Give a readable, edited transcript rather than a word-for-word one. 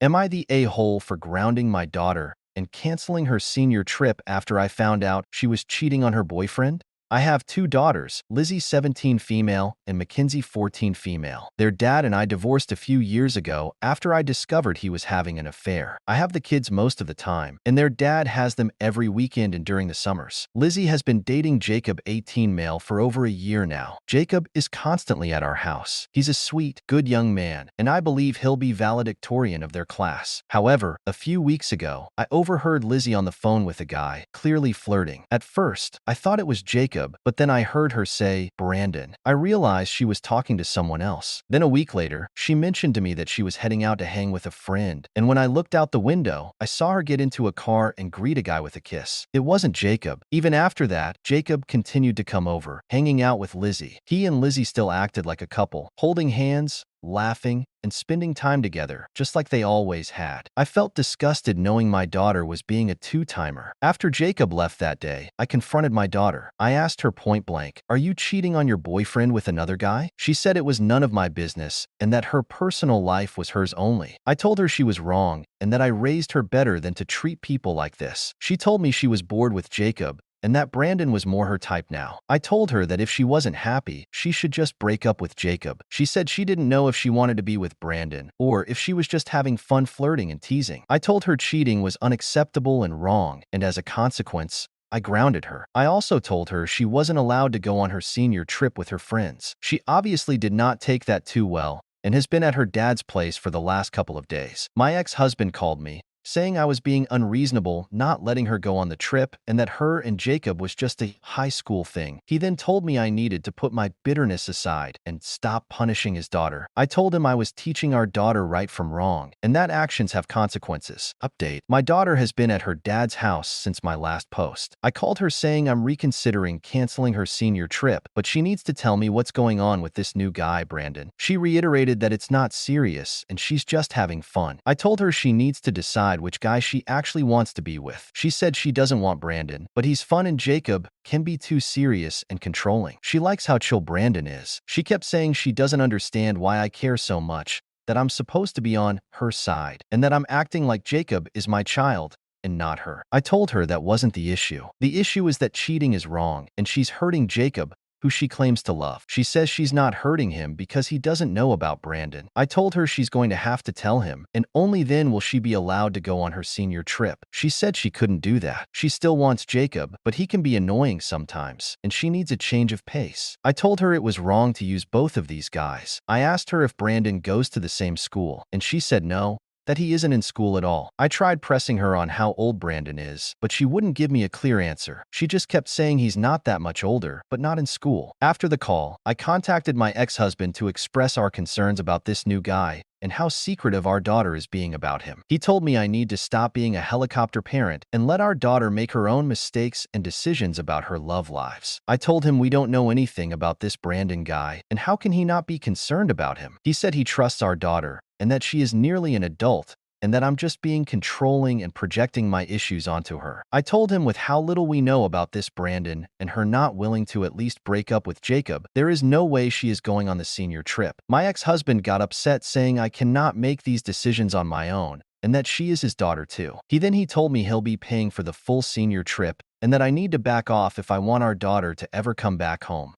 Am I the a-hole for grounding my daughter and canceling her senior trip after I found out she was cheating on her boyfriend? I have two daughters, Lizzie 17 female and Mackenzie 14 female. Their dad and I divorced a few years ago after I discovered he was having an affair. I have the kids most of the time, and their dad has them every weekend and during the summers. Lizzie has been dating Jacob 18 male for over a year now. Jacob is constantly at our house. He's a sweet, good young man, and I believe he'll be valedictorian of their class. However, a few weeks ago, I overheard Lizzie on the phone with a guy, clearly flirting. At first, I thought it was Jacob, but then I heard her say, Brandon. I realized she was talking to someone else. Then a week later, she mentioned to me that she was heading out to hang with a friend, and when I looked out the window, I saw her get into a car and greet a guy with a kiss. It wasn't Jacob. Even after that, Jacob continued to come over, hanging out with Lizzie. He and Lizzie still acted like a couple, holding hands, laughing, and spending time together, just like they always had. I felt disgusted knowing my daughter was being a two-timer. After Jacob left that day, I confronted my daughter. I asked her point blank, "Are you cheating on your boyfriend with another guy?" She said it was none of my business and that her personal life was hers only. I told her she was wrong and that I raised her better than to treat people like this. She told me she was bored with Jacob and that Brandon was more her type now. I told her that if she wasn't happy, she should just break up with Jacob. She said she didn't know if she wanted to be with Brandon or if she was just having fun flirting and teasing. I told her cheating was unacceptable and wrong, and as a consequence, I grounded her. I also told her she wasn't allowed to go on her senior trip with her friends. She obviously did not take that too well and has been at her dad's place for the last couple of days. My ex-husband called me, saying I was being unreasonable not letting her go on the trip and that her and Jacob was just a high school thing. He then told me I needed to put my bitterness aside and stop punishing his daughter. I told him I was teaching our daughter right from wrong and that actions have consequences. Update: my daughter has been at her dad's house since my last post. I called her saying I'm reconsidering canceling her senior trip, but she needs to tell me what's going on with this new guy, Brandon. She reiterated that it's not serious and she's just having fun. I told her she needs to decide which guy she actually wants to be with. She said she doesn't want Brandon, but he's fun and Jacob can be too serious and controlling. She likes how chill Brandon is. She kept saying she doesn't understand why I care so much, that I'm supposed to be on her side, and that I'm acting like Jacob is my child and not her. I told her that wasn't the issue. The issue is that cheating is wrong, and she's hurting Jacob, who she claims to love. She says she's not hurting him because he doesn't know about Brandon. I told her she's going to have to tell him, and only then will she be allowed to go on her senior trip. She said she couldn't do that. She still wants Jacob, but he can be annoying sometimes, and she needs a change of pace. I told her it was wrong to use both of these guys. I asked her if Brandon goes to the same school, and she said no, that he isn't in school at all. I tried pressing her on how old Brandon is, but she wouldn't give me a clear answer. She just kept saying he's not that much older, but not in school. After the call, I contacted my ex-husband to express our concerns about this new guy and how secretive our daughter is being about him. He told me I need to stop being a helicopter parent and let our daughter make her own mistakes and decisions about her love lives. I told him we don't know anything about this Brandon guy, and how can he not be concerned about him? He said he trusts our daughter and that she is nearly an adult, and that I'm just being controlling and projecting my issues onto her. I told him with how little we know about this Brandon and her not willing to at least break up with Jacob, there is no way she is going on the senior trip. My ex-husband got upset saying I cannot make these decisions on my own and that she is his daughter too. He told me he'll be paying for the full senior trip and that I need to back off if I want our daughter to ever come back home.